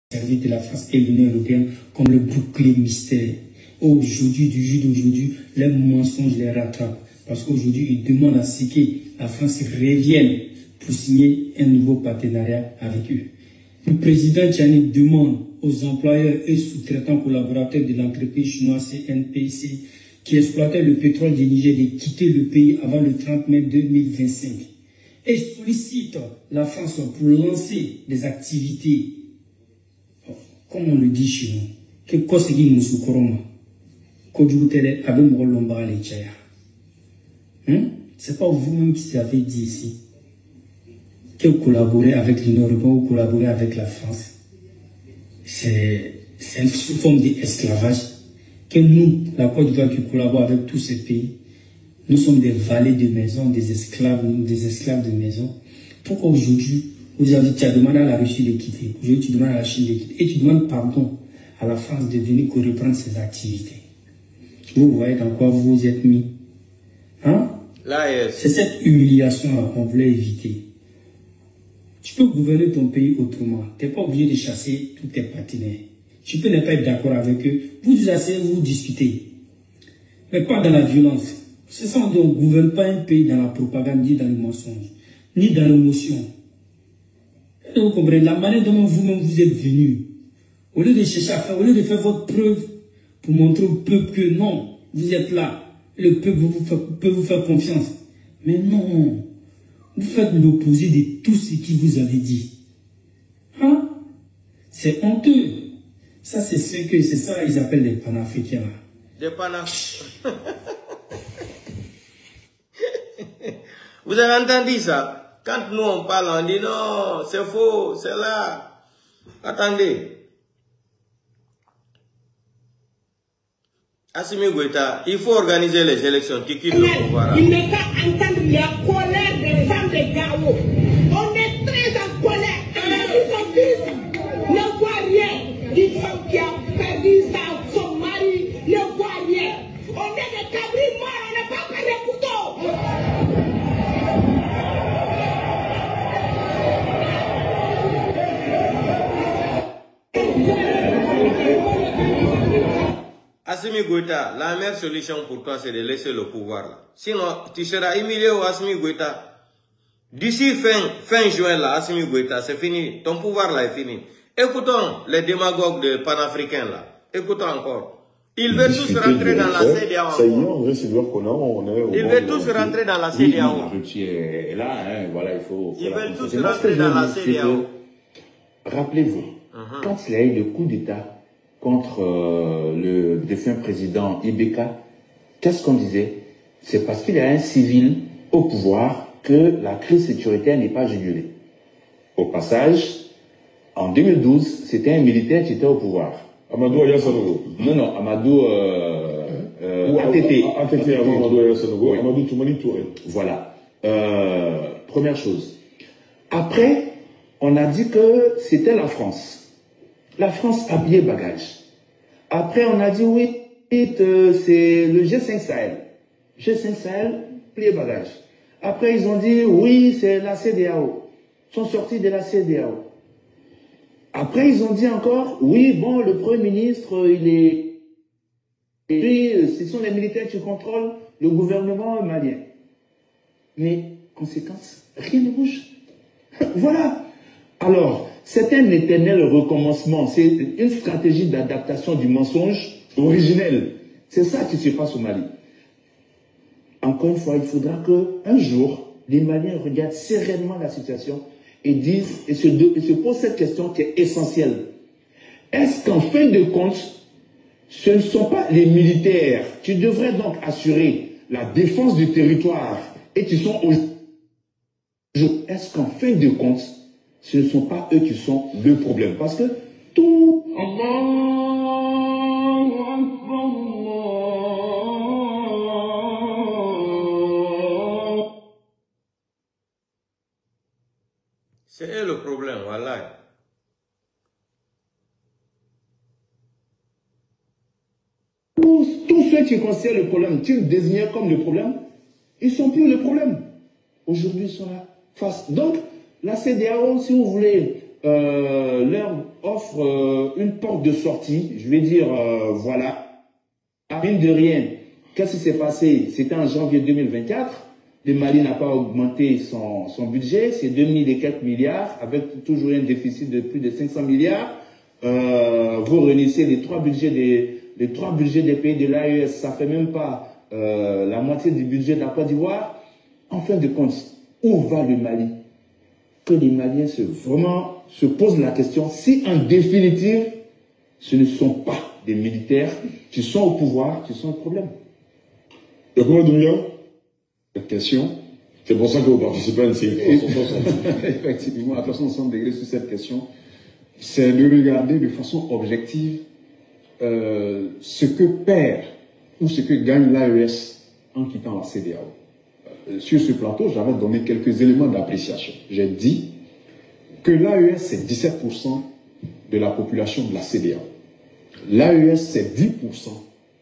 servir de la France et de l'Union européenne comme le bouclier mystère. Aujourd'hui, du jour d'aujourd'hui, les mensonges les rattrapent. Parce qu'aujourd'hui, ils demandent à ce que la France revienne pour signer un nouveau partenariat avec eux. Le président Tchani demande aux employeurs et sous-traitants collaborateurs de l'entreprise chinoise CNPC qui exploitait le pétrole du Niger de quitter le pays avant le 30 mai 2025 et sollicite la France pour lancer des activités, comme on le dit chez nous, que Kosegi Moussoukoroma, Kodjoutele Abem Rolomba les Tchaya. C'est pas vous-même qui avez dit ici que collaborer avec l'Union européenne ou collaborer avec la France, c'est une sous forme d'esclavage. Que nous, la Côte d'Ivoire qui collabore avec tous ces pays, nous sommes des valets de maison, des esclaves de maison. Pourquoi aujourd'hui, tu as demandé à la Russie de quitter, aujourd'hui tu demandes à la Chine de quitter, et tu demandes pardon à la France de venir reprendre ses activités. Vous voyez dans quoi vous vous êtes mis. Hein? C'est cette humiliation-là qu'on voulait éviter. Tu peux gouverner ton pays autrement. Tu n'es pas obligé de chasser tous tes partenaires. Tu peux ne pas être d'accord avec eux. Vous asseyez, vous discutez. Mais pas dans la violence. C'est ça, on ne gouverne pas un pays dans la propagande, ni dans le mensonge, ni dans l'émotion. Vous comprenez la manière dont vous-même vous êtes venu. Au lieu de chercher à faire, au lieu de faire votre preuve pour montrer au peuple que non, vous êtes là. Le peuple peut vous faire confiance. Mais non. Vous faites l'opposé de tout ce qu'il vous avait dit. Hein? C'est honteux. Ça, c'est ça qu'ils appellent les panafricains. Des panafricains. Vous avez entendu ça? Quand nous on parle, on dit non, c'est faux, c'est là. Attendez. Assimi Goïta, il faut organiser les élections qui quittent le pouvoir. Il n'est qu'à entendre la colère des femmes de Gao. On est très en colère. Ils ne voient rien. Une femme qui a perdu son mari ne voit rien. On est des cabris morts, on n'est pas des couteaux. Assimi Goïta, la meilleure solution pour toi, c'est de laisser le pouvoir là. Sinon, tu seras humilié au Assimi Goïta. D'ici fin juin là, Assimi Goïta, c'est fini. Ton pouvoir là est fini. Écoutons les démagogues de panafricains là. Écoutons encore. Ils veulent tous rentrer dans la CEDEAO. Ça y est, on veut se dire qu'on est. Ils veulent tous rentrer dans la CEDEAO. Et là, hein, voilà, il faut. Ils veulent tous rentrer dans la CEDEAO. Rappelez-vous, quand il y a eu le coup d'État contre le défunt président Ibeka, qu'est-ce qu'on disait? C'est parce qu'il y a un civil au pouvoir que la crise sécuritaire n'est pas jugulée. Au passage, en 2012, c'était un militaire qui était au pouvoir. Amadou Ayassanogo. Non, Amadou ATT. ATT avant Amadou Ayassanogo, oui. Amadou Toumani Touré. Voilà. Première chose. Après, on a dit que c'était la France. La France a plié bagage. Après, on a dit oui, c'est le G5 Sahel. G5 Sahel, plié bagage. Après, ils ont dit oui, c'est la CEDEAO. Ils sont sortis de la CEDEAO. Après, ils ont dit encore oui, bon, le Premier ministre, il est. Et puis, ce sont les militaires qui contrôlent le gouvernement malien. Mais, conséquence, rien ne bouge. Voilà. Alors, c'est un éternel recommencement. C'est une stratégie d'adaptation du mensonge originel. C'est ça qui se passe au Mali. Encore une fois, il faudra qu'un jour, les Maliens regardent sereinement la situation et disent, et se posent cette question qui est essentielle. Est-ce qu'en fin de compte, ce ne sont pas les militaires qui devraient donc assurer la défense du territoire et qui sont aujourd'hui, est-ce qu'en fin de compte, ce ne sont pas eux qui sont le problème? Parce que tout... C'est eux le problème, voilà. Tous ceux qui considèrent le problème, qu'ils désignent comme le problème, ils ne sont plus le problème. Aujourd'hui, ils sont là, face. Donc, la CEDEAO, si vous voulez, leur offre une porte de sortie. Je vais dire, voilà, mine de rien, qu'est-ce qui s'est passé? C'était en janvier 2024. Le Mali n'a pas augmenté son budget, c'est 2000 et quelques milliards, avec toujours un déficit de plus de 500 milliards. Vous réunissez les trois budgets des pays de l'AES, ça fait même pas la moitié du budget de la Côte d'Ivoire. En fin de compte, où va le Mali? Que les Maliens se posent la question si en définitive, ce ne sont pas des militaires qui sont au pouvoir, qui sont le problème. Cette question, c'est pour ça que vous participez à une série 360. Effectivement, à 360 degrés sur cette question, c'est de regarder de façon objective ce que perd ou ce que gagne l'AES en quittant la CEDEAO. Sur ce plateau, j'avais donné quelques éléments d'appréciation. J'ai dit que l'AES, c'est 17% de la population de la CEDEAO. L'AES, c'est 10%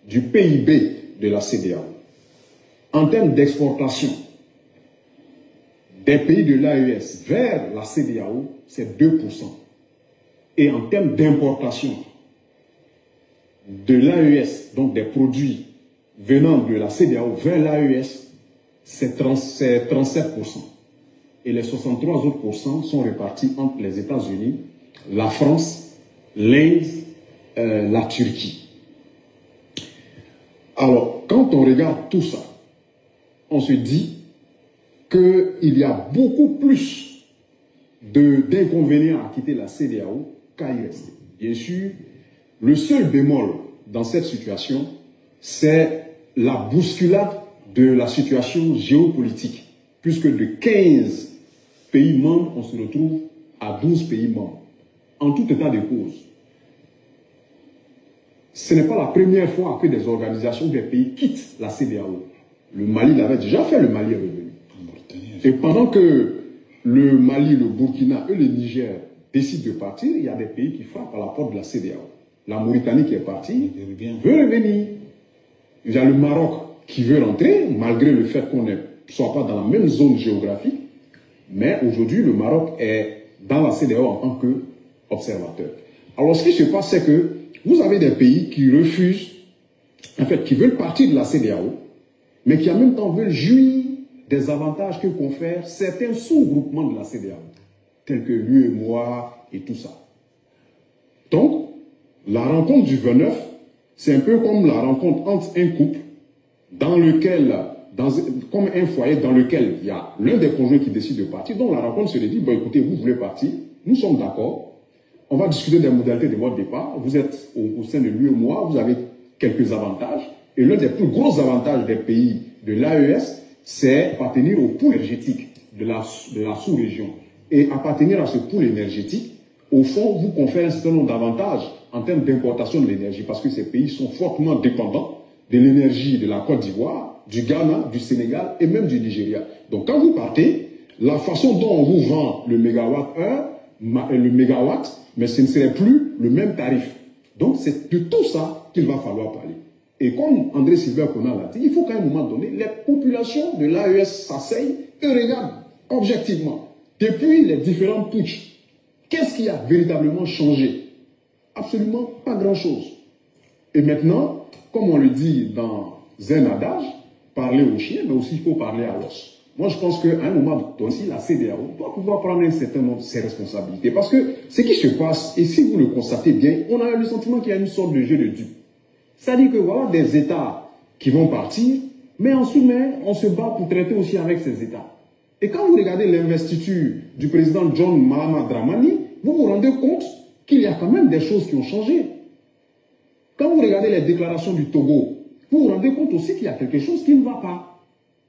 du PIB de la CEDEAO. En termes d'exportation des pays de l'AES vers la CEDEAO, c'est 2%. Et en termes d'importation de l'AES, donc des produits venant de la CEDEAO vers l'AES, c'est 37%. Et les 63 autres pourcents sont répartis entre les États-Unis, la France, l'Inde, la Turquie. Alors, quand on regarde tout ça, on se dit qu'il y a beaucoup plus d'inconvénients à quitter la CEDEAO qu'à y rester. Bien sûr, le seul bémol dans cette situation, c'est la bousculade de la situation géopolitique, puisque de 15 pays membres, on se retrouve à 12 pays membres. En tout état de cause, ce n'est pas la première fois que des organisations des pays quittent la CEDEAO. Le Mali l'avait déjà fait, le Mali est revenu. Et pendant que le Mali, le Burkina et le Niger décident de partir, il y a des pays qui frappent à la porte de la CEDEAO. La Mauritanie qui est partie veut revenir. Il y a le Maroc qui veut rentrer, malgré le fait qu'on ne soit pas dans la même zone géographique. Mais aujourd'hui, le Maroc est dans la CEDEAO en tant qu'observateur. Alors, ce qui se passe, c'est que vous avez des pays qui refusent, en fait, qui veulent partir de la CEDEAO, mais qui en même temps veulent jouir des avantages que confèrent certains sous-groupements de la CEDEAO, tels que l'UEMOA et tout ça. Donc, la rencontre du 29, c'est un peu comme la rencontre entre un couple dans lequel, comme un foyer dans lequel il y a l'un des conjoints qui décide de partir. Donc la rencontre se dit, bon écoutez, vous voulez partir, nous sommes d'accord, on va discuter des modalités de votre départ, vous êtes au sein de l'UEMOA, vous avez quelques avantages, et l'un des plus gros avantages des pays de l'AES, c'est appartenir au pool énergétique de la sous-région. Et appartenir à ce pool énergétique, au fond, vous confère un certain nombre d'avantages en termes d'importation de l'énergie, parce que ces pays sont fortement dépendants de l'énergie de la Côte d'Ivoire, du Ghana, du Sénégal et même du Nigeria. Donc quand vous partez, la façon dont on vous vend le mégawatt-heure, le mégawatt, mais ce ne serait plus le même tarif. Donc c'est de tout ça qu'il va falloir parler. Et comme André Sylvain Conan l'a dit, il faut qu'à un moment donné, les populations de l'AES s'asseyent et regardent objectivement, depuis les différents putschs, qu'est-ce qui a véritablement changé? Absolument pas grand-chose. Et maintenant, comme on le dit dans un adage, parler au chien, mais aussi il faut parler à l'os. Moi, je pense qu'à un moment donné, la CEDEAO doit pouvoir prendre un certain nombre de ses responsabilités. Parce que ce qui se passe, et si vous le constatez bien, on a le sentiment qu'il y a une sorte de jeu de dupes. C'est-à-dire que voilà des États qui vont partir, mais ensuite, on se bat pour traiter aussi avec ces États. Et quand vous regardez l'investiture du président John Mahama Dramani, vous vous rendez compte qu'il y a quand même des choses qui ont changé. Quand vous regardez les déclarations du Togo, vous vous rendez compte aussi qu'il y a quelque chose qui ne va pas.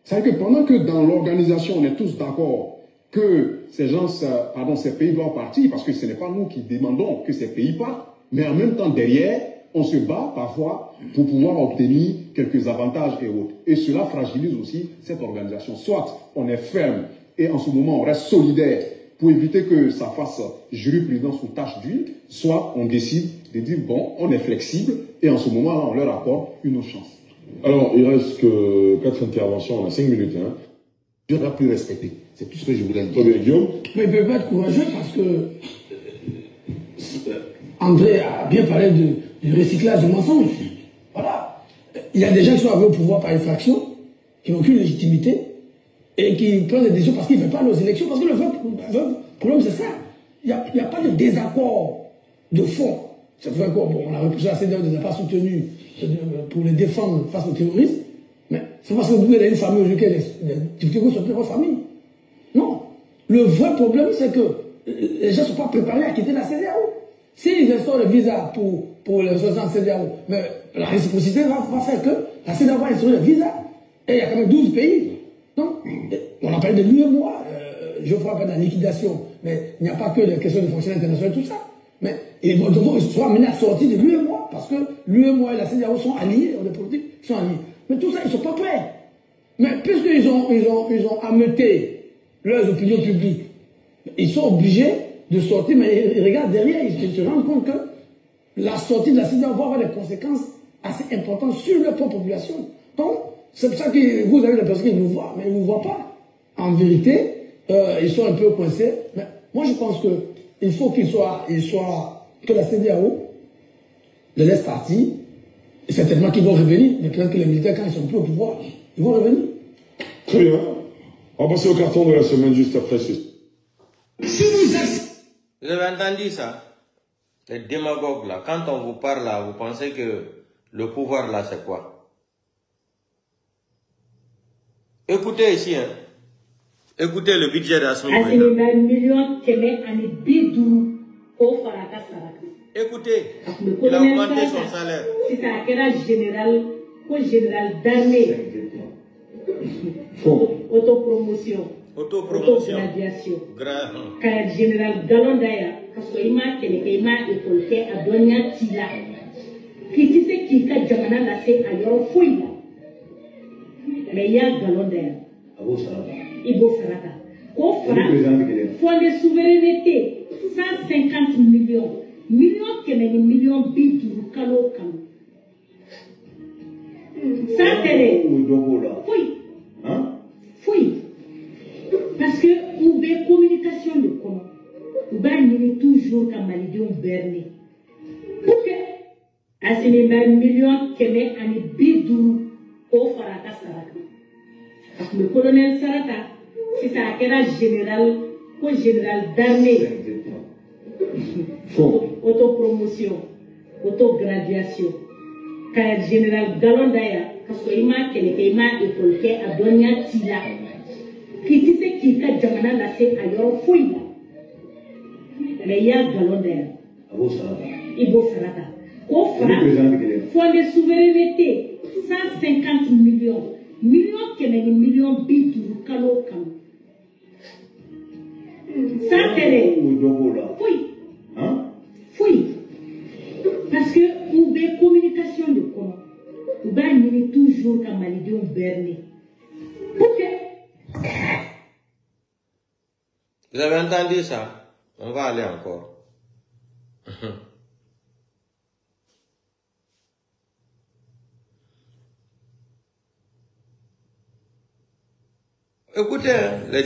C'est-à-dire que pendant que dans l'organisation, on est tous d'accord que ces pays doivent partir, parce que ce n'est pas nous qui demandons que ces pays partent, mais en même temps, derrière, on se bat parfois pour pouvoir obtenir quelques avantages et autres. Et cela fragilise aussi cette organisation. Soit on est ferme et en ce moment on reste solidaire pour éviter que ça fasse jurisprudence ou tâche d'huile, soit on décide de dire bon, on est flexible et en ce moment-là on leur apporte une autre chance. Alors, il reste que 4 interventions, on a 5 minutes. Hein. Je dois plus respecter. C'est tout ce que je voulais dire. Très bien, Guillaume. Mais il ne peut pas être courageux parce que André a bien parlé du recyclage de mensonges. Voilà. Il y a des gens qui sont arrivés au pouvoir par effraction, qui n'ont aucune légitimité, et qui prennent des décisions parce qu'ils ne veulent pas aller aux élections. Parce que le vrai problème, c'est ça. Il n'y a pas de désaccord de fond. C'est vrai qu'on a repoussé la CEDEAO, ne les a pas soutenus pour les défendre face aux terroristes. Mais c'est parce que vous avez une famille aujourd'hui, les difficultés sont plus votre famille. Non. Le vrai problème, c'est que les gens ne sont pas préparés à quitter la CEDEAO. S'ils instaurent le visa pour les ressortissants de CEDEAO, mais la réciprocité va faire que la CEDEAO va instaurer le visa. Et il y a quand même 12 pays. Donc, on a parlé de l'UEMOA, je ferai pas de la liquidation, mais il n'y a pas que les questions de fonctionnaires internationaux, tout ça. Mais ils seront amenés à sortir de l'UEMOA, parce que l'UEMOA et la CEDEAO sont alliés, les politiques sont alliés. Mais tout ça, ils ne sont pas prêts. Mais puisqu'ils ont ameuté leurs opinions publiques, ils sont obligés de sortir, mais ils regardent derrière, ils se rendent compte que la sortie de la CEDEAO va avoir des conséquences assez importantes sur leur propre population. Donc, c'est pour ça que vous avez des personnes qui nous voient, mais ils ne nous voient pas. En vérité, ils sont un peu coincés. Mais moi, je pense qu'il faut que la CEDEAO les laisse partir. Et certainement qu'ils vont revenir. Mais peut-être que les militaires, quand ils sont plus au pouvoir, ils vont revenir. Très bien. On va passer au carton de la semaine juste après ceci. Vous avez entendu ça? Les démagogues là, quand on vous parle là, vous pensez que le pouvoir là c'est quoi? Écoutez ici, hein. Écoutez le budget d'Assimi Goïta. Écoutez, il a augmenté son salaire. Si ça a général d'armée, autopromotion, autograduation, quand général Galon Daya, parce qu'il m'a école à Donia Tila, qui disait qu'il a jamana lassé à Yoro Fouilla. Mais il y a Galon Daya. Ibo Sarata. Fonds de souveraineté, 150 millions. Millions qui sont millions bidou, kalo. Ça, c'est oui. Oui. Parce que nous avons communication de comment. Nous avons toujours comme Malidion Berné. Pour que, à ce millions qui sont bidou, au Farata Sarata. Le colonel Sarata, c'est ça qui est général d'armée. Autopromotion, autograduation. Quand général Galon Daya, parce qu'il m'a école à Donia Tila, qui disait qu'il a jamana lassé à Yoro Fouilla. Mais il y a Galon Daya. Ibo Sarata. Fonds de souveraineté, 150 millions. Millions qui sont millions bidou, kalo. Ça, c'est oui. Oui. Parce que nous avons communication de comment. Nous avons toujours comme Malidion Berné. Pour que. Vous avez entendu ça? On va aller encore. Écoutez, les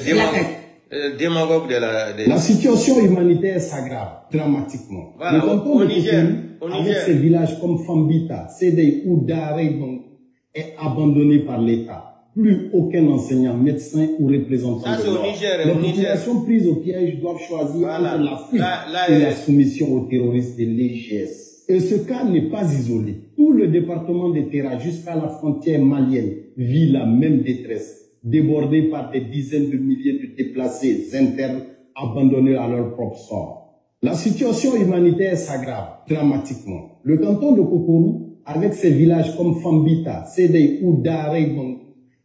démagogues de la situation humanitaire s'aggrave dramatiquement. Voilà, le canton de Cotonou, avec ses villages comme Fambita, Sédé ou Daré, est abandonné par l'État. Plus aucun enseignant, médecin ou représentant de l'ordre. Les populations prises au piège doivent choisir entre la fuite et la soumission aux terroristes de l'EGS. Et ce cas n'est pas isolé. Tout le département de Terra jusqu'à la frontière malienne vit la même détresse, débordés par des dizaines de milliers de déplacés internes abandonnés à leur propre sort. La situation humanitaire s'aggrave dramatiquement. Le canton de Kokourou, avec ses villages comme Fambita, Sédé ou Daré,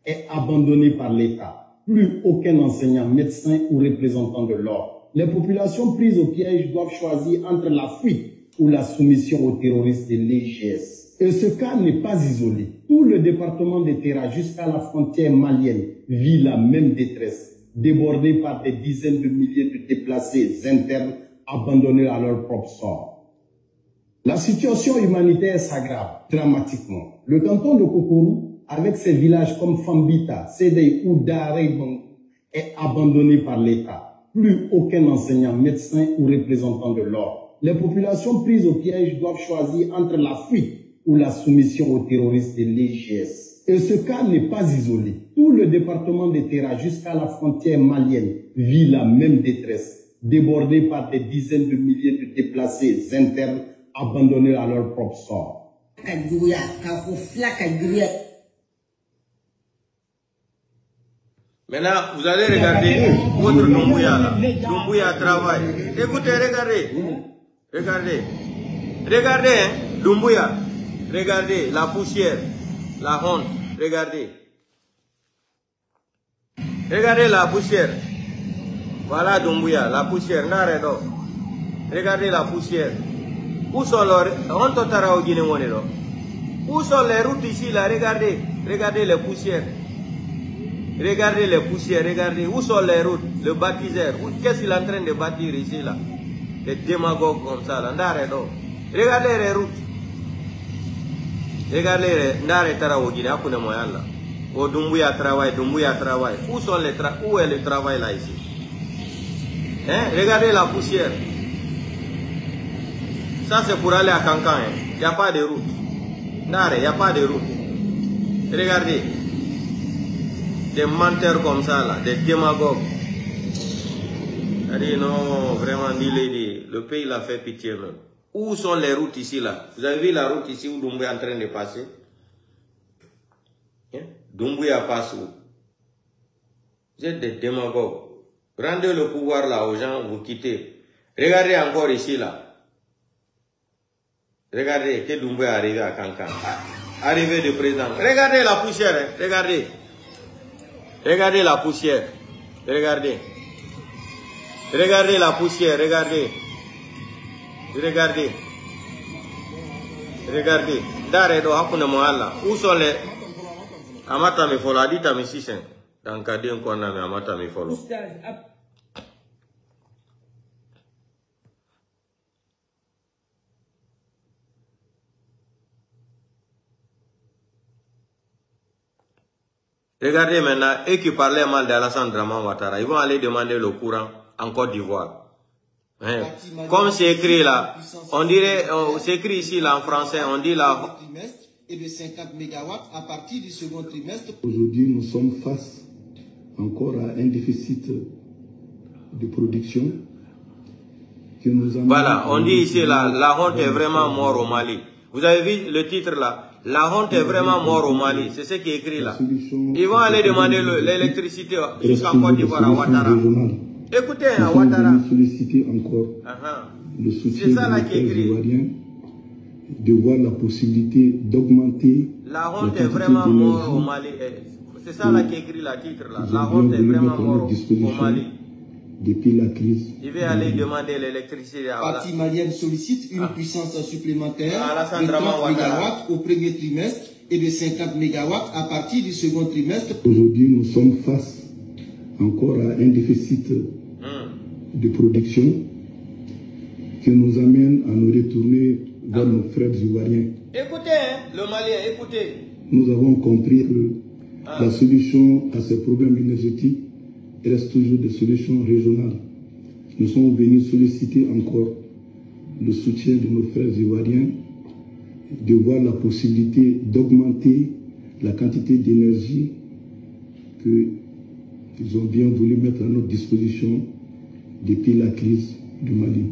est abandonné par l'État. Plus aucun enseignant, médecin ou représentant de l'ordre. Les populations prises au piège doivent choisir entre la fuite ou la soumission aux terroristes de l'EGS. Et ce cas n'est pas isolé. Tout le département de Terra jusqu'à la frontière malienne vit la même détresse, débordé par des dizaines de milliers de déplacés internes abandonnés à leur propre sort. La situation humanitaire s'aggrave dramatiquement. Le canton de Kokourou, avec ses villages comme Fambita, Sédé ou Daré, est abandonné par l'État. Plus aucun enseignant, médecin ou représentant de l'ordre. Les populations prises au piège doivent choisir entre la fuite ou la soumission aux terroristes de l'EGS. Et ce cas n'est pas isolé. Tout le département de Terra jusqu'à la frontière malienne vit la même détresse, débordé par des dizaines de milliers de déplacés internes abandonnés à leur propre sort. Maintenant, vous allez regarder votre Doumbouya là. Doumbouya travaille. Écoutez, regardez. Regardez, hein, Doumbouya. Regardez, la poussière, la honte. Regardez. Regardez la poussière. Voilà Doumbouya, la poussière. Regardez la poussière. Où sont les Où sont les routes ici là? Regardez. Regardez les poussières. Regardez les poussières, regardez. Où sont les routes? Le bâtisseur. Qu'est-ce qu'il est en train de bâtir ici là? Les démagogues comme ça là. Regardez les routes. Regardez les Ndare Taraogine. Akune moyen là. Oh, Doumbouya travaille. Où sont les Où est le travail là ici? Hein? Regardez la poussière. Ça c'est pour aller à Kankan. Il n'y a pas de route. Ndare, il n'y a pas de route. Regardez. Des menteurs comme ça là, des démagogues. C'est-à-dire non, vraiment, le pays l'a fait pitié même. Où sont les routes ici là? Vous avez vu la route ici où Doumbouya est en train de passer? Hein? Doumbouya passe où? Vous êtes des démagogues. Rendez le pouvoir là aux gens, vous quittez. Regardez encore ici là. Regardez que Doumbouya est arrivé à Kankan. Arrivé de président. Regardez la poussière, hein? Regardez. Regardez la poussière. Regardez. Regardez la poussière. Regardez. Regardez. Regardez. D'arrêt hakuna mohalla. Où sont les amata mi follow adita mi sisen. Dans cadre qu'on a mi amata mi follow. Regardez maintenant, eux qui parlaient mal d'Alassane Draman Ouattara, ils vont aller demander le courant en Côte d'Ivoire. Hein? Comme c'est écrit là, on dirait, c'est écrit ici là en français, on dit là. Et de 50 MW à partir du second trimestre. Aujourd'hui, nous sommes face encore à un déficit de production que nous avons. Voilà, on dit ici là, la honte est vraiment morte au Mali. Vous avez vu le titre là? La honte est vraiment morte au Mali. C'est ce qui est écrit là. Ils vont aller demander l'électricité jusqu'en Côte d'Ivoire à Ouattara. Écoutez, à Ouattara. Solliciter encore le soutien des Ivoiriens, de voir la possibilité d'augmenter. La honte est vraiment morte au Mali. C'est ça là qui est écrit le titre là. La honte est vraiment morte au Mali. Depuis la crise. Il va aller demander l'électricité. La partie malienne sollicite une puissance supplémentaire de 30 MW au premier trimestre et de 50 MW à partir du second trimestre. Aujourd'hui, nous sommes face encore à un déficit de production qui nous amène à nous retourner vers nos frères ivoiriens. Écoutez, hein, le Malien, écoutez. Nous avons compris que la solution à ces problèmes énergétiques reste toujours des solutions régionales. Nous sommes venus solliciter encore le soutien de nos frères ivoiriens, de voir la possibilité d'augmenter la quantité d'énergie qu'ils ont bien voulu mettre à notre disposition depuis la crise du Mali.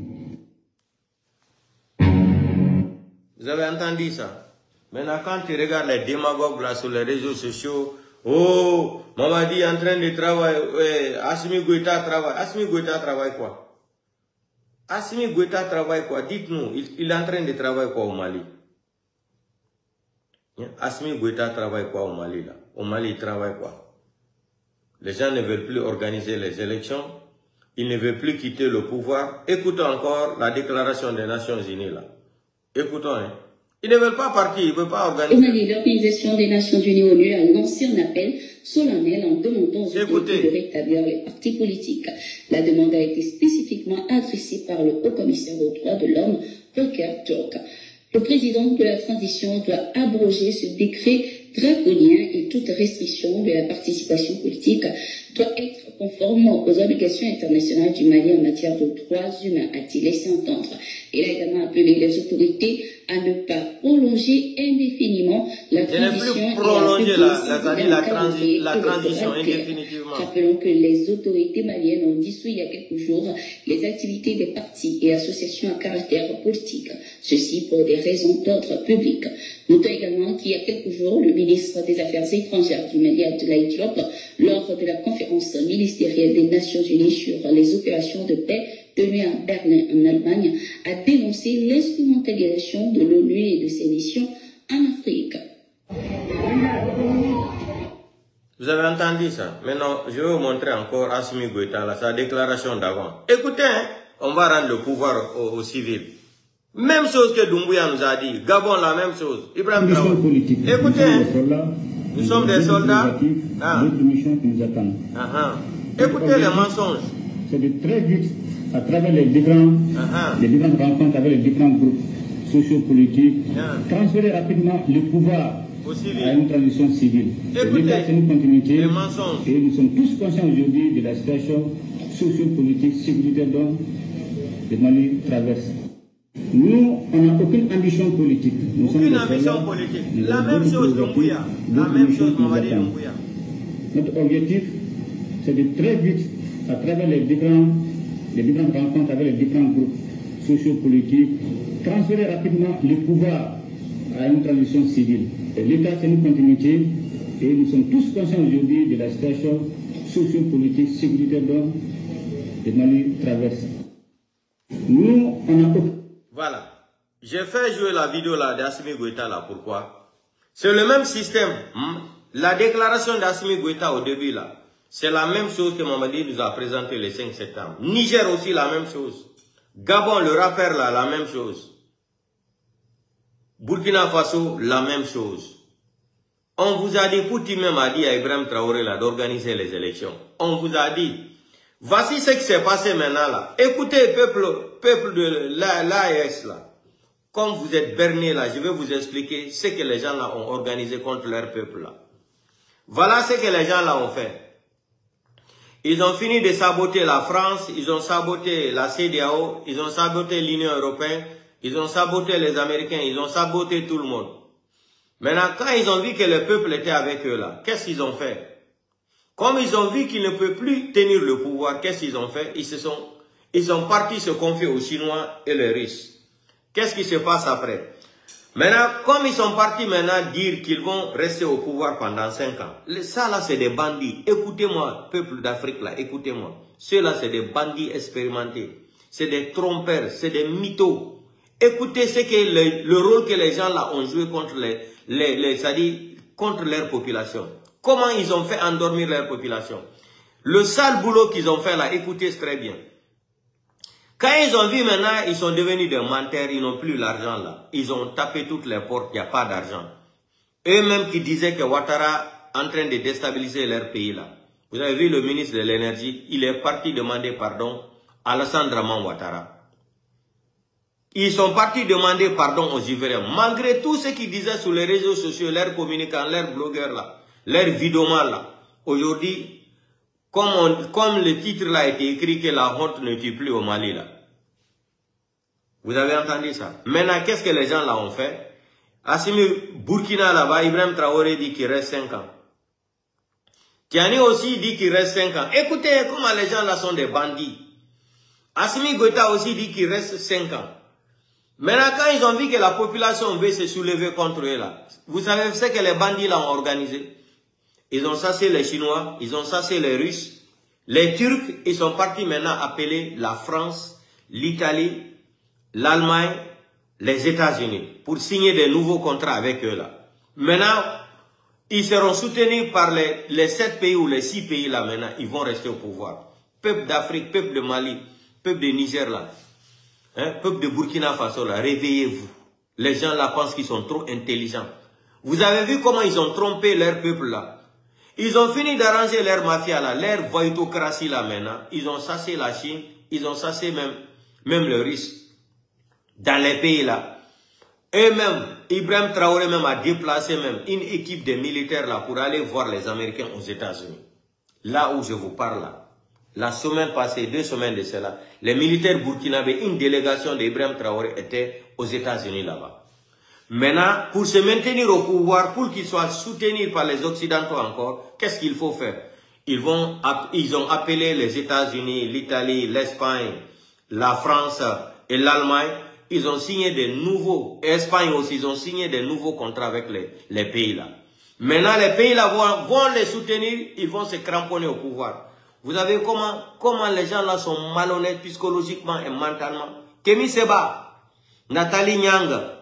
Vous avez entendu ça? Maintenant, quand tu regardes les démagogues là sur les réseaux sociaux, oh, Mamadi est en train de travailler, Assimi Goïta travaille. Assimi Goïta travaille quoi? Assimi Goïta travaille quoi? Dites-nous, il est en train de travailler quoi au Mali? Assimi Goïta travaille quoi au Mali là? Au Mali, il travaille quoi? Les gens ne veulent plus organiser les élections, ils ne veulent plus quitter le pouvoir. Écoutons encore la déclaration des Nations Unies là. Écoutons, hein. Ils ne veulent pas partir, ils ne veulent pas organiser. Au Mali, l'Organisation des Nations Unies ONU a lancé un appel solennel en demandant aux autorités de rétablir les partis politiques. La demande a été spécifiquement adressée par le haut-commissaire aux droits de l'homme, Volker Turk. Le président de la transition doit abroger ce décret draconien et toute restriction de la participation politique doit être conforme aux obligations internationales du Mali en matière de droits humains, a-t-il laissé entendre. Il a également appelé les autorités à ne pas prolonger indéfiniment la transition indéfinitivement. Rappelons que les autorités maliennes ont dissous il y a quelques jours les activités des partis et associations à caractère politique, ceci pour des raisons d'ordre public. Notons également qu'il y a quelques jours, le ministre des Affaires étrangères du Mali, Abdoulaye Diop, lors de la conférence ministérielle des Nations Unies sur les opérations de paix tenue à Berlin, en Allemagne, a dénoncé l'instrumentalisation de l'ONU et de ses missions en Afrique. Vous avez entendu ça? Maintenant, je vais vous montrer encore Assimi Goïta, sa déclaration d'avant. Écoutez, hein, on va rendre le pouvoir aux civils. Même chose que Doumbouya nous a dit. Gabon, la même chose. Ibrahim Traoré. Écoutez, nous sommes des soldats. D'autres missions qui nous attendent. Écoutez les mensonges. C'est de très vite, à travers les différentes rencontres avec les différents groupes sociopolitiques, transférer rapidement le pouvoir à une transition civile. L'État, c'est une continuité. Et nous sommes tous conscients aujourd'hui de la situation sociopolitique, sécuritaire dont le Mali traverse. Nous, on n'a aucune ambition politique. Aucune ambition politique. La même chose Doumbouya. La même chose Mamadi Doumbouya. Notre objectif, c'est de très vite, à travers les différentes rencontres avec les différents groupes sociopolitiques, transférer rapidement le pouvoir à une transition civile. L'État, c'est une continuité et nous sommes tous conscients aujourd'hui de la situation sociopolitique, sécuritaire dont le Mali traverse. Nous, on a... Voilà. J'ai fait jouer la vidéo là d'Assimi Goïta là. Pourquoi? C'est le même système. La déclaration d'Assimi Goïta au début là, c'est la même chose que Mamadi nous a présenté le 5 septembre. Niger aussi la même chose. Gabon, le rappeur là, la même chose. Burkina Faso, la même chose. On vous a dit, Poutine même a dit à Ibrahim Traoré là d'organiser les élections. On vous a dit, voici ce qui s'est passé maintenant là. Écoutez, peuple de l'AES là. Comme vous êtes berné là, je vais vous expliquer ce que les gens là ont organisé contre leur peuple là. Voilà ce que les gens là ont fait. Ils ont fini de saboter la France, ils ont saboté la CEDEAO, ils ont saboté l'Union européenne, ils ont saboté les Américains, ils ont saboté tout le monde. Maintenant, quand ils ont vu que le peuple était avec eux là, qu'est-ce qu'ils ont fait? Comme ils ont vu qu'ils ne peuvent plus tenir le pouvoir, qu'est-ce qu'ils ont fait? Ils sont partis se confier aux Chinois et les Russes. Qu'est-ce qui se passe après? Maintenant, comme ils sont partis maintenant dire qu'ils vont rester au pouvoir pendant 5 ans, ça là c'est des bandits. Écoutez-moi, peuple d'Afrique là, écoutez-moi. Ceux-là c'est des bandits expérimentés. C'est des trompeurs, c'est des mythos. Écoutez ce que le rôle que les gens là ont joué contre c'est-à-dire contre leur population. Comment ils ont fait endormir leur population. Le sale boulot qu'ils ont fait là, écoutez très bien. Quand ils ont vu maintenant, ils sont devenus des menteurs, ils n'ont plus l'argent là. Ils ont tapé toutes les portes, il n'y a pas d'argent. Eux-mêmes qui disaient que Ouattara est en train de déstabiliser leur pays là. Vous avez vu le ministre de l'énergie, il est parti demander pardon à Alassane Draman Ouattara. Ils sont partis demander pardon aux Ivoiriens. Malgré tout ce qu'ils disaient sur les réseaux sociaux, leurs communicants, leurs blogueurs là, leurs vidéomans là. Aujourd'hui, comme le titre là a été écrit que la honte ne tue plus au Mali là. Vous avez entendu ça? Maintenant, qu'est-ce que les gens là ont fait? Assimi Burkina là-bas, Ibrahim Traoré dit qu'il reste 5 ans. Tiani aussi dit qu'il reste 5 ans. Écoutez comment les gens là sont des bandits. Assimi Goïta aussi dit qu'il reste 5 ans. Maintenant, quand ils ont vu que la population veut se soulever contre eux là, vous savez ce que les bandits là ont organisé? Ils ont chassé les Chinois, ils ont chassé les Russes, les Turcs, ils sont partis maintenant appeler la France, l'Italie, l'Allemagne, les États-Unis pour signer des nouveaux contrats avec eux là. Maintenant, ils seront soutenus par les 7 pays ou les 6 pays là maintenant, ils vont rester au pouvoir. Peuple d'Afrique, peuple de Mali, peuple de Niger là, peuple de Burkina Faso là, réveillez-vous. Les gens là pensent qu'ils sont trop intelligents. Vous avez vu comment ils ont trompé leur peuple là. Ils ont fini d'arranger leur mafia là, leur voytocratie là maintenant. Ils ont chassé la Chine, ils ont chassé même le Russe. Dans les pays là. Eux-mêmes, Ibrahim Traoré même a déplacé même une équipe de militaires là pour aller voir les Américains aux États-Unis. Là où je vous parle là. La semaine passée, 2 semaines de cela, les militaires burkinabés, une délégation d'Ibrahim Traoré était aux États-Unis là-bas. Maintenant, pour se maintenir au pouvoir, pour qu'ils soient soutenus par les Occidentaux encore, qu'est-ce qu'il faut faire? Ils ont appelé les États-Unis, l'Italie, l'Espagne, la France et l'Allemagne. Ils ont signé des nouveaux, Espagne aussi, ils ont signé des nouveaux contrats avec les pays là. Maintenant, les pays là vont les soutenir, ils vont se cramponner au pouvoir. Vous savez comment les gens là sont malhonnêtes psychologiquement et mentalement. Kémy Séba, Nathalie Nyanga,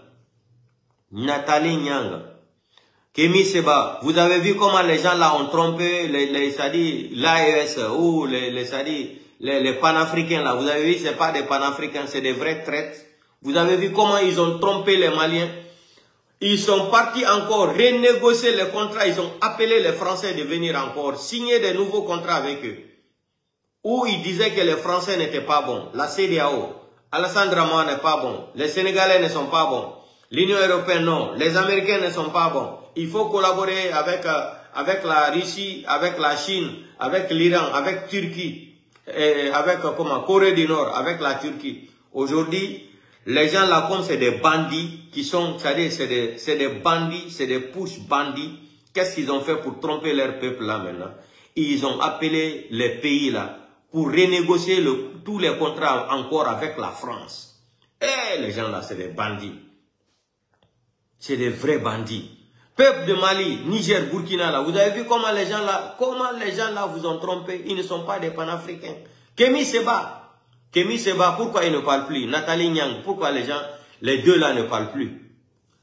Kémy Séba, vous avez vu comment les gens là ont trompé l'AES ou les panafricains là. Vous avez vu, c'est pas des panafricains, c'est des vrais traites. Vous avez vu comment ils ont trompé les Maliens. Ils sont partis encore renégocier les contrats. Ils ont appelé les Français de venir encore signer des nouveaux contrats avec eux. Où ils disaient que les Français n'étaient pas bons. La CEDEAO, Alassane Dramane n'est pas bon. Les Sénégalais ne sont pas bons. L'Union européenne, non. Les Américains ne sont pas bons. Il faut collaborer avec la Russie, avec la Chine, avec l'Iran, avec Turquie, et avec Corée du Nord, avec la Turquie. Aujourd'hui, les gens là, comme c'est des bandits, qui sont, c'est-à-dire, c'est des bandits, c'est des push bandits. Qu'est-ce qu'ils ont fait pour tromper leur peuple là maintenant? Ils ont appelé les pays là pour renégocier tous les contrats encore avec la France. Et les gens là, c'est des bandits. C'est des vrais bandits. Peuple de Mali, Niger, Burkina là, vous avez vu comment les gens là vous ont trompé? Ils ne sont pas des panafricains. Kémy Séba, pourquoi il ne parle plus? Nathalie Nyang, pourquoi les deux là ne parlent plus?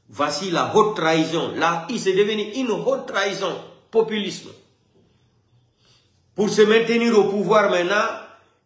Voici la haute trahison. Là, il s'est devenu une haute trahison. Populisme. Pour se maintenir au pouvoir maintenant,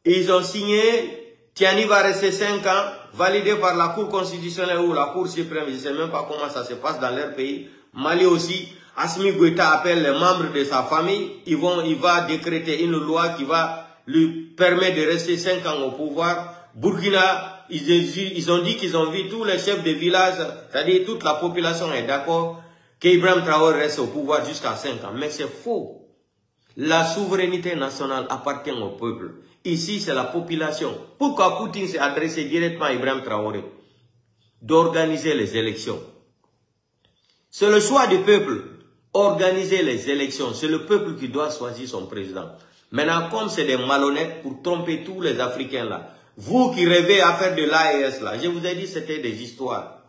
ils ont signé, Tiani va rester 5 ans, validé par la Cour constitutionnelle ou la Cour suprême. Je ne sais même pas comment ça se passe dans leur pays. Mali aussi, Assimi Goïta appelle les membres de sa famille. Il va décréter une loi qui va lui permettre de rester 5 ans au pouvoir. Burkina, ils ont dit qu'ils ont vu tous les chefs de village, c'est-à-dire toute la population est d'accord qu'Ibrahim Traoré reste au pouvoir jusqu'à 5 ans. Mais c'est faux. La souveraineté nationale appartient au peuple. Ici, c'est la population. Pourquoi Poutine s'est adressé directement à Ibrahim Traoré? D'organiser les élections. C'est le choix du peuple. Organiser les élections. C'est le peuple qui doit choisir son président. Maintenant, comme c'est des malhonnêtes pour tromper tous les Africains là, vous qui rêvez à faire de l'AES là, je vous ai dit c'était des histoires.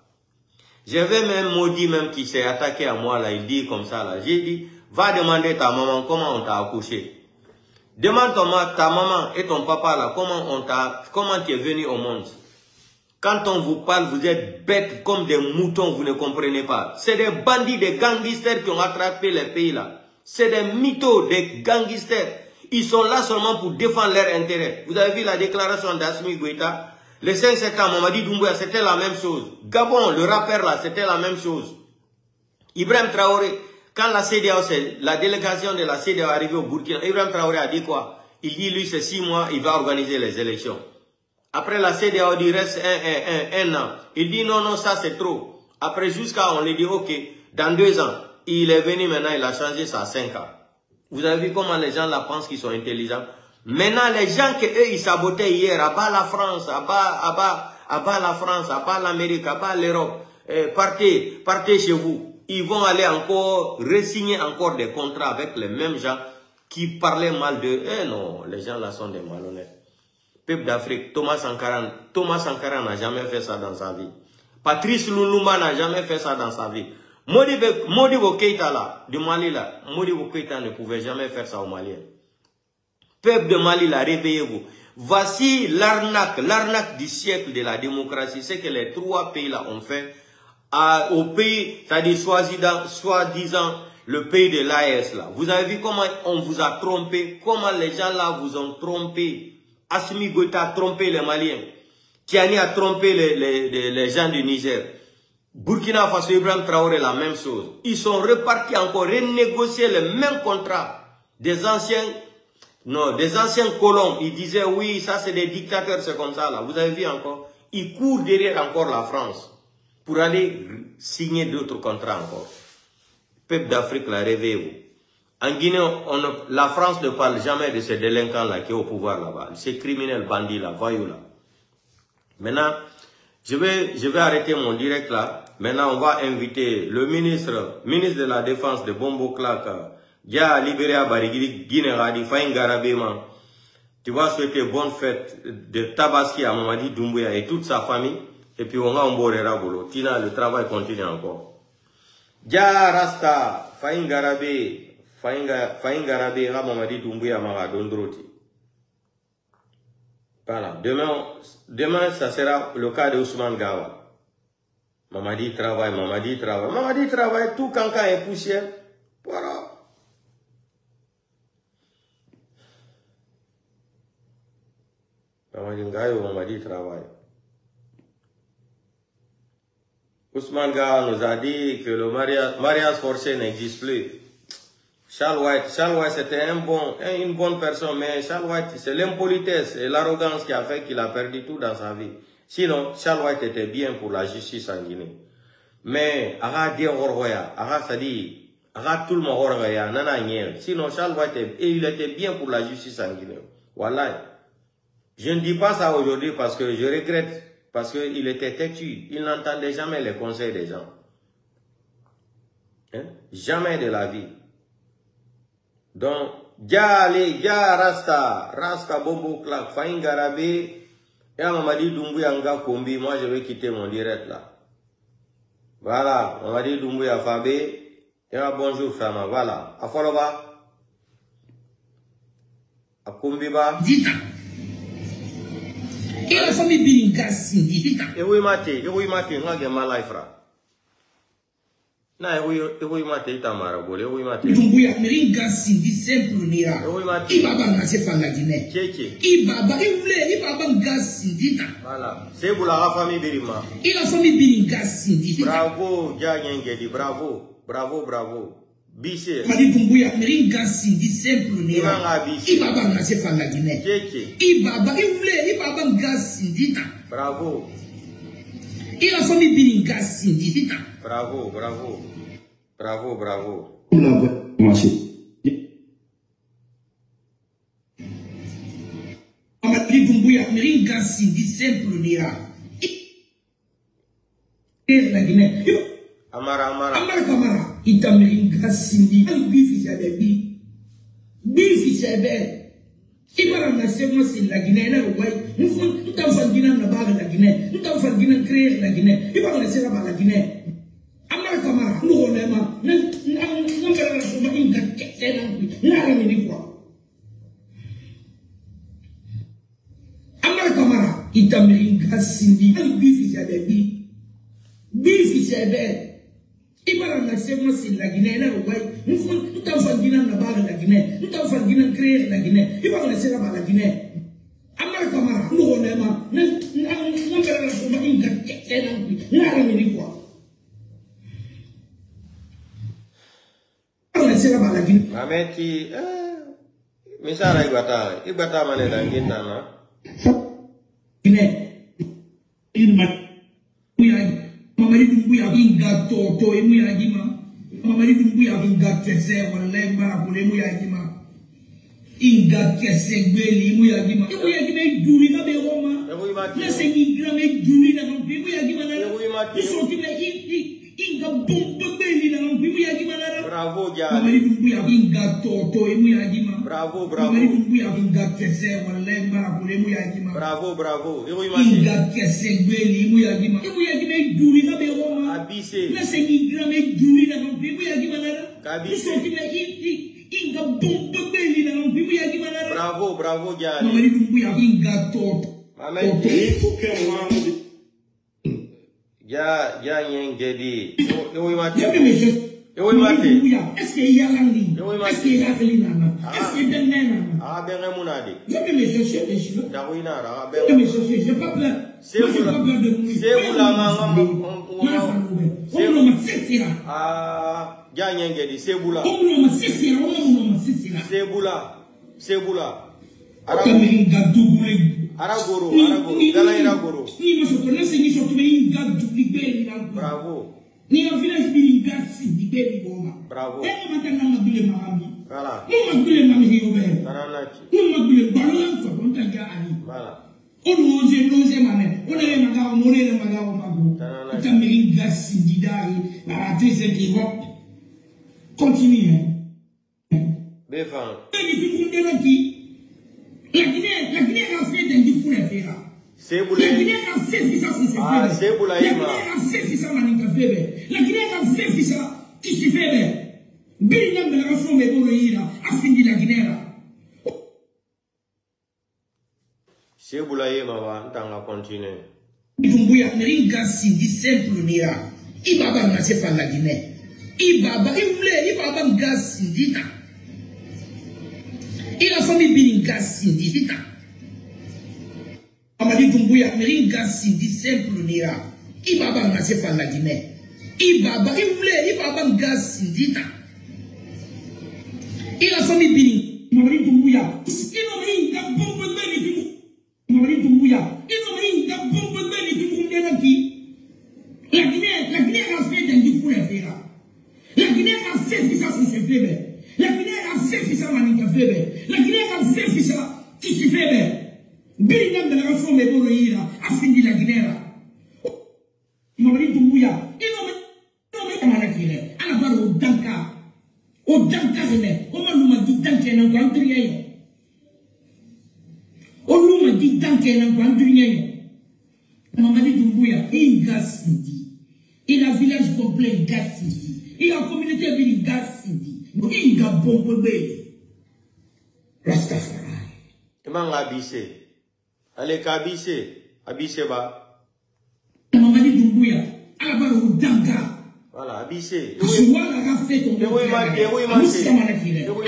J'avais même maudit même qui s'est attaqué à moi là, il dit comme ça là, j'ai dit, va demander ta maman comment on t'a accouché. Demande ta maman et ton papa là, comment tu es venu au monde. Quand on vous parle, vous êtes bêtes comme des moutons, vous ne comprenez pas. C'est des bandits, des gangsters qui ont attrapé les pays là. C'est des mythos, des gangsters. Ils sont là seulement pour défendre leurs intérêts. Vous avez vu la déclaration d'Assimi Goïta? Le 5 septembre, Mamadi Doumbouya, c'était la même chose. Gabon, le rappeur là, c'était la même chose. Ibrahim Traoré, quand la délégation de la CEDEAO est arrivée au Burkina, Ibrahim Traoré a dit quoi? Il dit, lui, c'est 6 mois, il va organiser les élections. Après, la CEDEAO dit, reste un an. Il dit, non, ça c'est trop. Après, on lui dit, ok, dans 2 ans, il est venu maintenant, il a changé ça à 5 ans. Vous avez vu comment les gens là pensent qu'ils sont intelligents? Maintenant, les gens qu'eux, ils sabotaient hier, à bas la France, à bas la France, à bas l'Amérique, à bas l'Europe, partez chez vous. Ils vont aller encore, re-signer encore des contrats avec les mêmes gens qui parlaient mal d'eux. Eh non, les gens là sont des malhonnêtes. Peuple d'Afrique, Thomas Sankara n'a jamais fait ça dans sa vie. Patrice Lumumba n'a jamais fait ça dans sa vie. Modibo Keïta là, du Mali là, Modibo Keïta ne pouvait jamais faire ça aux Maliens. Peuple de Mali là, réveillez-vous. Voici l'arnaque du siècle de la démocratie. C'est que les 3 pays là ont fait au pays, c'est-à-dire soi-disant le pays de l'AES là. Vous avez vu comment on vous a trompé, comment les gens là vous ont trompé. Assimi Goïta a trompé les Maliens. Tiani a trompé les gens du Niger. Burkina Faso, Ibrahim Traoré, la même chose. Ils sont repartis encore renégocier les mêmes contrats des anciens colons. Ils disaient oui, ça c'est des dictateurs, c'est comme ça là. Vous avez vu encore? Ils courent derrière encore la France. pour aller signer d'autres contrats encore. Peuple d'Afrique, la réveillez-vous. En Guinée, la France ne parle jamais de ces délinquants-là qui sont au pouvoir là-bas. Ces criminels, bandits là, voyous là. Maintenant, je vais arrêter mon direct là. Maintenant, on va inviter le ministre de la Défense de Bombo Clark, qui a libéré à Barigui, Guinée-Radi, Faïn Garabéman. Tu vas souhaiter bonne fête de Tabaski à Mamadi Doumbouya et toute sa famille. Et puis on va emborrer Bolo. Tina, le travail continue encore. Dia Rasta, Faïn Garabé, Mamadi Doumbouya, Mara Dondroti. Voilà. Demain, ça sera le cas de Ousmane Gawa. Mamadi travaille, tout cancan est poussière. Voilà. Mamadi travaille. Ousmane Gawa nous a dit que le mariage forcé n'existe plus. Charles White c'était une bonne personne, mais Charles White, c'est l'impolitesse et l'arrogance qui a fait qu'il a perdu tout dans sa vie. Sinon, Charles White était bien pour la justice en Guinée. Mais, tout le monde, sinon, Charles White, il était bien pour la justice en Guinée. Voilà. Je ne dis pas ça aujourd'hui parce que je regrette, parce qu'il était têtu. Il n'entendait jamais les conseils des gens. Hein? Jamais de la vie. Donc, Rasta Bobo Clark, Faïn Garabé, et à Mamadi Doumbouya Nga Kombi, moi je vais quitter mon direct là. Voilà, Mamadi Doumbouya Fabé, et bonjour Fama, voilà. A Foloba, a Kombiba. Dita. Et la famille Biringasi, Dita. Et oui, Mate, n'a pas mal life là. Na ewe mate itamara bole ewe mate Doumbouya meringa sindi simple nira ibaba ngase fanga dine cheche ibaba ngasi ndita voilà c'est pour la famille Birima la famille Biringa sindi bravo Dianyengedi bravo bise Madi Doumbouya meringa sindi simple nira ibaba ngase fanga dine cheche ibaba ngasi ndita bravo la famille Biringa sindi ndita bravo. Madi Doumbouya meringa sindi simple nira la Guinée Amara ita meringa sindi bifi sebe ibara na sema si la Guinée na wai nous t'en fangina na baga la Guinée nous t'en fangina créer la Guinée ibara na sema la Guinée Kamara, nous on aime, Kamara, il Amerika Sindi, Bifi Sebe, Ibara na sema si la Guinée na wai, nous t'en fangina na baga la Guinée, nous t'en fangina créer la Guinée, ibara na sema la Guinée. Kamara, nous on aime, Mameti, misara igwata mane dangina na. Mamadi Doumbouya inga toto emu ya jima. Mamadi Doumbouya inga kese wale mara kule emu ya jima. Inga kese gweli emu ya jima. Emu ya jima iduri na be Roma. Nase ingra me iduri na mampi emu ya jima na. Isoti me inga bombe gweli na mampi emu ya jima na. Bravo, Jari. Mamadi Doumbouya inga toto emu ya jima. Bravo. Mamadi Doumbouya inga kese wale mara kule emu ya jima. Bravo. Inga kese gweli emu ya jima. Emu ya jima iduri na be Roma. Abise. Nase ingra me iduri na mampi emu ya jima na. Kabise. Isoti me inga bombe gweli na mampi emu ya jima na. Bravo, Jari. Mamadi Doumbouya inga toto. Ya Nyengedi. Est-ce qu'il y a l'anglais? Est-ce qu'il y a l'anglais? Est-ce qu'il y a l'anglais? Ah, ben Mounadi. Je vais me chercher des cheveux. Darwinara, je vais me chercher. Je n'ai pas peur. C'est vous la maman. Ah, Nyengedi, c'est vous là. C'est vous là. Aragoro, Gala Iragoro. Ni ma sottolinea ni sottolinea in gatto di belli. Bravo. Ni a village di ingazzi di belli goma. Bravo. E ma tanna ma bile mami. Voilà. Non ma bile mami io bene. Taranaki. Non ma bile balon fa con tanga ani. Voilà. O non mame. O ne magao morire magao mago. Taranaki. Tammi ingazzi di dai la ratese di rock. Continue. Befan. E di tutti qui. La Guinée a fait des difficultés faire. C'est boulé. La Guinée a fait ça sur ce Ah, c'est boulé. La Guinée a fait ça maninka febe. La Guinée a fait ça qui se fait. Bien de la façon mais bon ira a fini la Guinée là. C'est boulé mawa, ntanga continuer. Dumbuya ringa sindi simple nira. Ibaba na se fa la Guinée. Ibaba nga sindita. Il a famille Biringa Sindita. Amadi Dumbuya, Ringa Sindi simple nira. Ibaba na se fa la Guinée. Ibaba nga Sindita. Il a famille Biringa. Amadi Dumbuya. Il a bombe belle. Amadi Dumbuya. Il a bombe belle qui. La Guinée a fait des difficultés. La Guinée a fait ça sur ce fait. La Guinée a fait ça maninka febe. La Guinée a fait ça qui se fait. Bien de la façon mais bon ira a fini la Guinée là. Mabri Dumbuya. Il non mais manakile. Ana baro danka. O danka ne. O maluma di danka na kwandriye. O luma di danka na kwandriye. Mabri Dumbuya ingasindi. Il a village complet gasindi. Il a communauté bili gasindi. Inga bombe beli. Rastafari. Emang abise. Ale abise ba. Mamadi Dumbuya. Alabaro danga. Voilà, abise. Suwala ga fait ton. Ewe mate.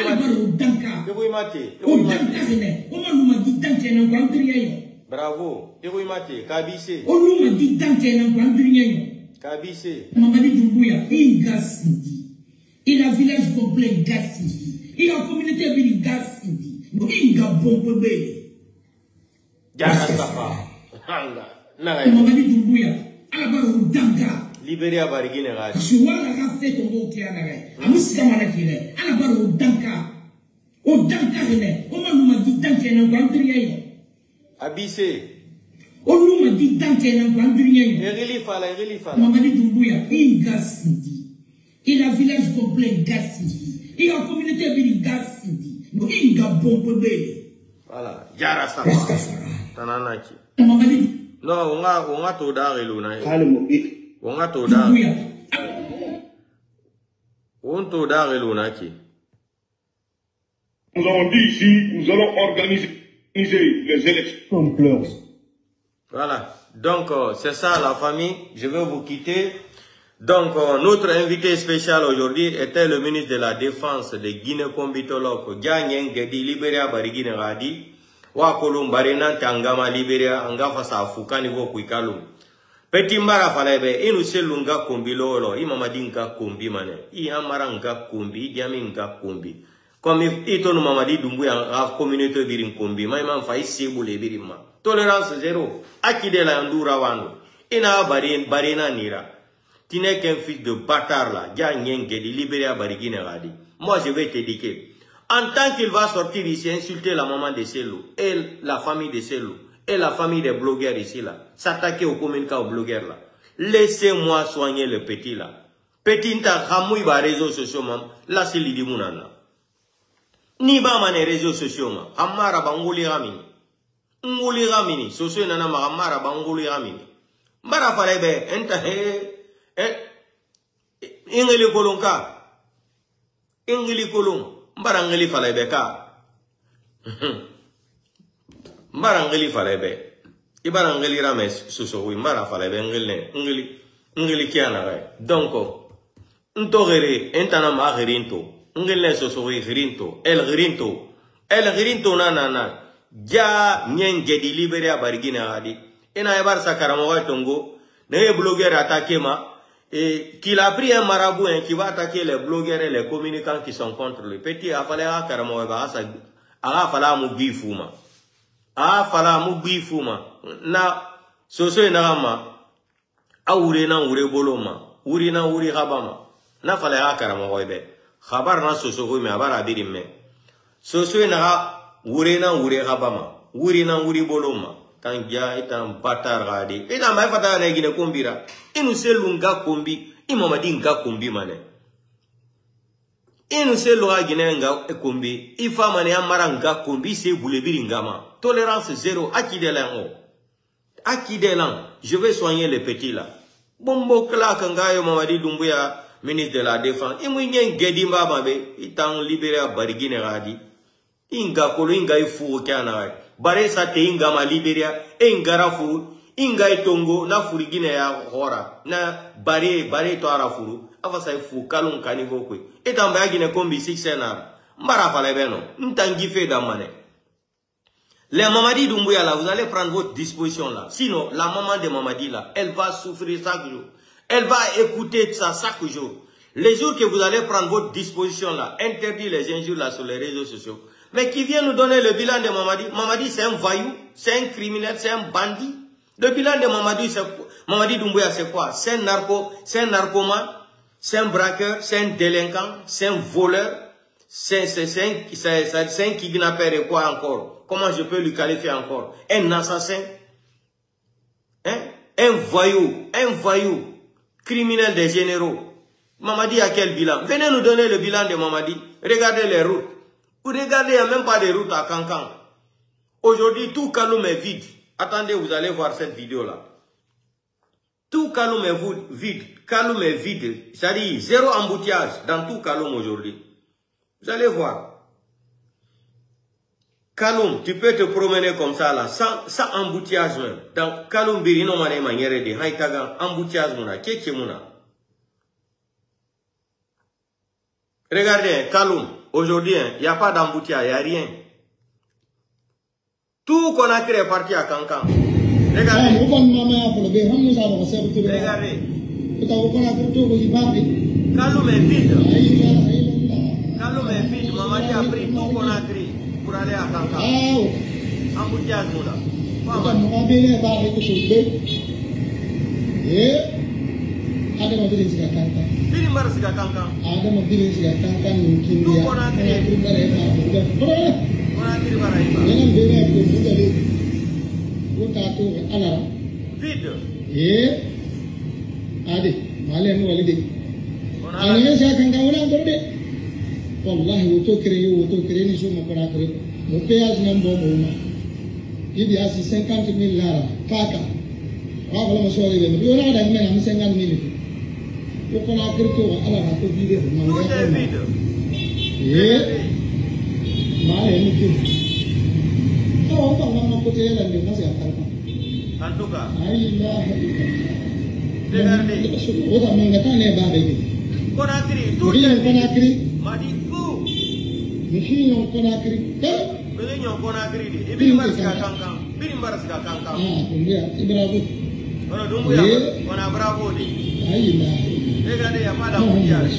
Alabaro danga. Ewe mate. O danga ne. O maluma di danke na kwandriye. Bravo. Ewe mate. Kabise. O luma di danke na kwandriye. Kabise. Mamadi Dumbuya. Inga sindi. Il a village complet Gassidi. Il a communauté bili Gassidi. Inga bombe beli. Jara Safa. Hanga. Mamadi Dumbuya. Alabaro danga. Libéria barigine gadi. Suwala ga fait ton kia na gai. Amuska manakile. Alabaro danga. O danga ne. O maluma di danke na kwandriye. Abise. O luma di danke na kwandriye. Erili fala. Mamadi Dumbuya. Inga sidi. Il a village complet Gassidi. Il a communauté bili Gassidi. Inga bombe beli. Voilà. Jara Safa. Tananaki. Non, on a tout d'art et l'una. On a tout d'art. On tout d'art et l'una qui. Nous avons dit ici, nous allons organiser les élections. Voilà. Donc, c'est ça la famille. Je vais vous quitter. Donc, notre invité spécial aujourd'hui était le ministre de la Défense de Guinée-Combitolok, Djangyen Gedi Libéria Barigine Radi, Wakolum Barena Tangama Libéria, Angafa Safuka Nivo Kuikalum. Petit Mbara Falebe, Inuse Lunga Kombilolo, Imamadinka Kombi Mane, Iamaranga Kombi, Diaminga Kombi. Comme Iton Mamadi Dumbuya, la communauté Birim Kombi, Maïman Faï Seboule Birima. Tolérance zéro, Akide la Ndura Wando, Ina Barena Nira. Tu n'es qu'un fils de bâtard là, moi je vais t'éduquer. En tant qu'il va sortir ici, insulter la maman de Selou, et la famille de Selou, et la famille des blogueurs ici là, s'attaquer aux communicants aux blogueurs là. Laissez-moi soigner le petit là. Petit n'ta ramouille ba réseaux sociaux mam, là c'est l'idi mounana. Ni ba mané réseaux sociaux mam, amara ba ngoli ramini. Ngoli ramini, sociaux nana ma amara ba ngoli ramini. Mbara falebe, enta he. Ingeli kolon ka. Ingeli kolon. Mbarangeli falebe ka. Mbarangeli falebe. Ibarangeli rames susowi. Mbara falebe ingeli kiana gai. Donc, ntogere entana ma girinto. Ingeli susowi girinto. El girinto na. Ja nyenge di Libéria barigine adi. Ena ebar sakaramoga tongo. Ne blogueur attaqué ma. Et qu'il a pris un marabout qui va attaquer les blogueurs et les communicants qui sont contre lui. Petit, il a fallu à Karamoeba, il a fallu à Mugifuma. a fala mu bifuma na soso na ma awure na wure boloma wuri na wuri habama na fala ya karama hoybe khabar na soso ko me abara bidimme soso na wure na wure habama wuri na wuri boloma tangia itam batar gadi ina mai fata na gine kombira inu selunga kombi imamadi nga kombi mane inu selunga gine nga kombi ifa mane amara nga kombi se boulebiri ngama tolérance zéro akidelan je vais soigner les petits là bombo kla kangayo mamadi Doumbouya ministre de la défense imu nyen gedi mbaba be itan libéré a barigine gadi inga kolo inga ifu kana bare sa te inga ma Liberia ingara fu inga itongo na furigine ya hora na bare to ara furu afa sa fu kalun kanivo kwe etamba yagine kombi 6 sena mbara fale beno ntangi fe damane les Mamadi Doumbouya là vous allez prendre votre disposition là sinon la maman de Mamadi là elle va souffrir chaque jour elle va écouter ça chaque jour les jours que vous allez prendre votre disposition là interdire les injures là sur les réseaux sociaux. Mais qui vient nous donner le bilan de Mamadi? Mamadi, c'est un voyou, c'est un criminel, c'est un bandit. Le bilan de Mamadi Doumbouya, c'est quoi? C'est un narcoman, c'est un braqueur, c'est un délinquant, c'est un voleur, c'est un kidnappeur et quoi encore? Comment je peux lui qualifier encore? Un assassin? Hein? Un voyou, criminel des généraux. Mamadi a quel bilan? Venez nous donner le bilan de Mamadi. Regardez les routes. Vous regardez, il n'y a même pas de route à Kankan. Aujourd'hui, tout Kaloum est vide. Attendez, vous allez voir cette vidéo-là. Tout Kaloum est vide. Kaloum est vide. C'est-à-dire, zéro embouteillage dans tout Kaloum aujourd'hui. Vous allez voir. Kaloum, tu peux te promener comme ça, là, sans embouteillage même. Dans Kaloum, Birino, Mané, Manière de Haïtagan, embouteillage, Mouna, Kéké, Mouna. Regardez, Kaloum. Aujourd'hui, il n'y a pas d'embouteillage, il n'y a rien. Tout Conakry est parti à Kankan. Regardez. Regardez. Kaloum est vide. Kaloum est vide. Mamadi a pris tout Conakry pour aller à Kankan. Embouteillage, Mouna. Birimbar siga Kankan. Adama birin siga Kankan mungkin dia. Konakry bara iba. Jangan beda ko budale. Wota to ala. Vide. Ade, malen walide. Ana siga Kankan wala ndorde. Wallahi woto kire ni so mo Konakry. Mo péage nan bo mo ma. Ibi asi 50,000 lara. Kaka. Wa wala mo sori be. Yo na da men am 50,000. Tout est vide. En tout cas, regardez. Conakry, tout est vide. Madi où? Conakry. Bravo. Regardez, il n'y a pas d'embouteillage.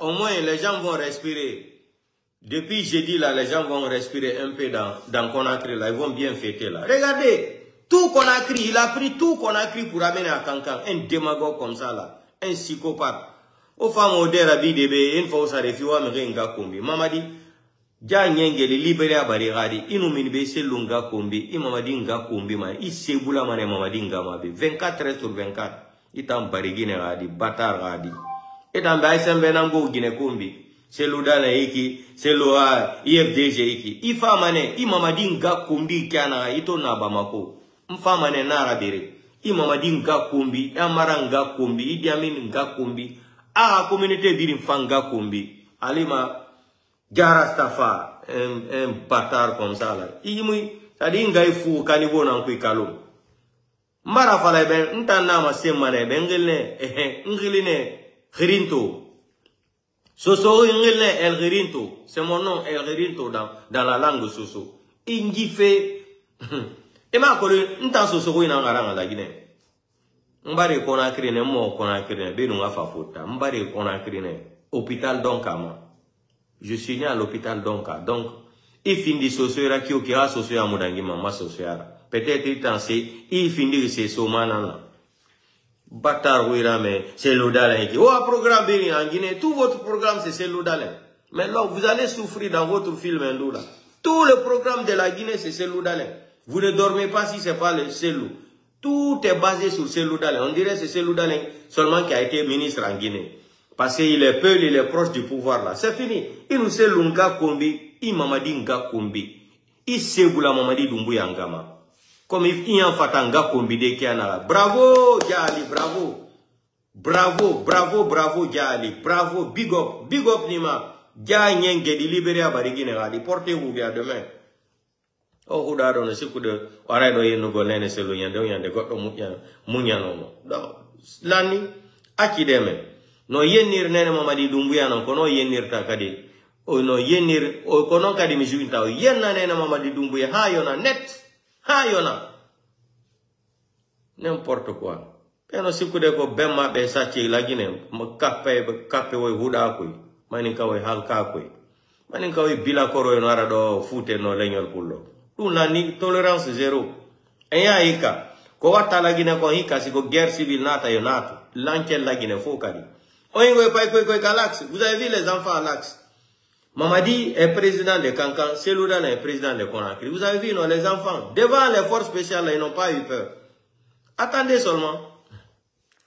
Au moins, les gens vont respirer. Depuis jeudi, là, les gens vont respirer un peu dans Conakry. Là, ils vont bien fêter. Là. Regardez. Tout Conakry, il a pris tout Conakry pour amener à Kankan. Un démagogue comme ça là. Un psychopathe. Aux femmes au dérabi débé, une fois ça refuse à me renga kombi. Mamadi, ja nyengeli libéré à barigadi. Inu minbe se lunga kombi. I mamadi nga kombi ma. I sebula mane mamadi nga mabe. 24 sur 24. Itam barigine radi, batar radi. Etam ba isembe nango gine kombi. C'est l'Oudana iki, c'est l'OA, IFDG iki. I fa mane, i mamadi nga kombi kiana, ito na Bamako. Mfamane nara bere. I Mamadi nga kombi, amara nga kombi, Idi Amin nga kombi. A communauté biri mfanga kombi. Alima Jara Stafa, un bâtard comme ça là. Imui, ça dit nga ifu kanivo na nkui Kaloum. Mara fala ben, ntana ma semane ben ngilne, khirinto. Soso El Ririnto, c'est mon nom, El Ririnto dans la langue Soso. Ingi fait. Et ma collègue, n'ta Soso ina ngara la Guinée. Mbare Conakry ne mo Conakry ne be nunga fa fota. Mbare Conakry ne hôpital Donkama. Je suis né à l'hôpital Donka. Donc, il finit Soso era qui a Soso ya mudangi mama Soso ara. Peut-être il pensait il finit c'est Somanana. Batar Wirame, c'est l'Odalen. Oh, un programme en Guinée, tout votre programme c'est l'Odalen. Mais là, vous allez souffrir dans votre film là. Tout le programme de la Guinée c'est l'Odalen. Vous ne dormez pas si c'est pas le Selou. Tout est basé sur l'Odalen. On dirait que c'est l'Odalen seulement qui a été ministre en Guinée. Parce qu'il est peu, il est proche du pouvoir là. C'est fini. Il nous sait l'Unga Kombi, il Mamadi Nga Kombi. Il sait où la Mamadi Dumbuya Ngama. Comme il y a un fatanga combidé qui a bravo, Jali, bravo. Bravo, bravo, bravo, Jali. Bravo, big up Nima. Jali, Ngedi, libéré à Barigine, portez-vous bien demain. Oh, ou d'adon, c'est coup de. Arrête de nous gonner, c'est le yandon, yandé, goto, mouniano. Lani, akideme. No yenir nene mamadi dumbuya, non, kono yenir takadi. Oh, no yenir, oh, kono kadi mijuinta, yenna nene mamadi dumbuya, ha, yona, net. Ha yona. N'importe quoi. Peno sikude ko bemma be sachi la Guinée. Mo kape wo huda koy. Mani ka wo halka koy. Mani ka wo bila koro no ara do fute no leñol pullo. Tout na ni tolérance zéro. Eya ika. Ko wata la Guinée ko hika si ko guerre civile nata yo nato. Lankel la Guinée fo kadi. Oingo pay koy galaxie. Vous avez vu les enfants à l'axe. Mamadi est président de Cancan, Seloudan est président de Conakry. Vous avez vu, non, les enfants, devant les forces spéciales, ils n'ont pas eu peur. Attendez seulement.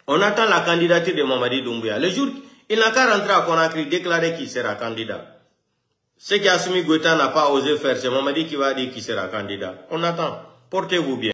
On attend la candidature de Mamadi Doumbouya. Le jour, il n'a qu'à rentrer à Conakry, déclarer qu'il sera candidat. Ce qu'Assimi Goïta n'a pas osé faire, c'est Mamadi qui va dire qu'il sera candidat. On attend. Portez-vous bien.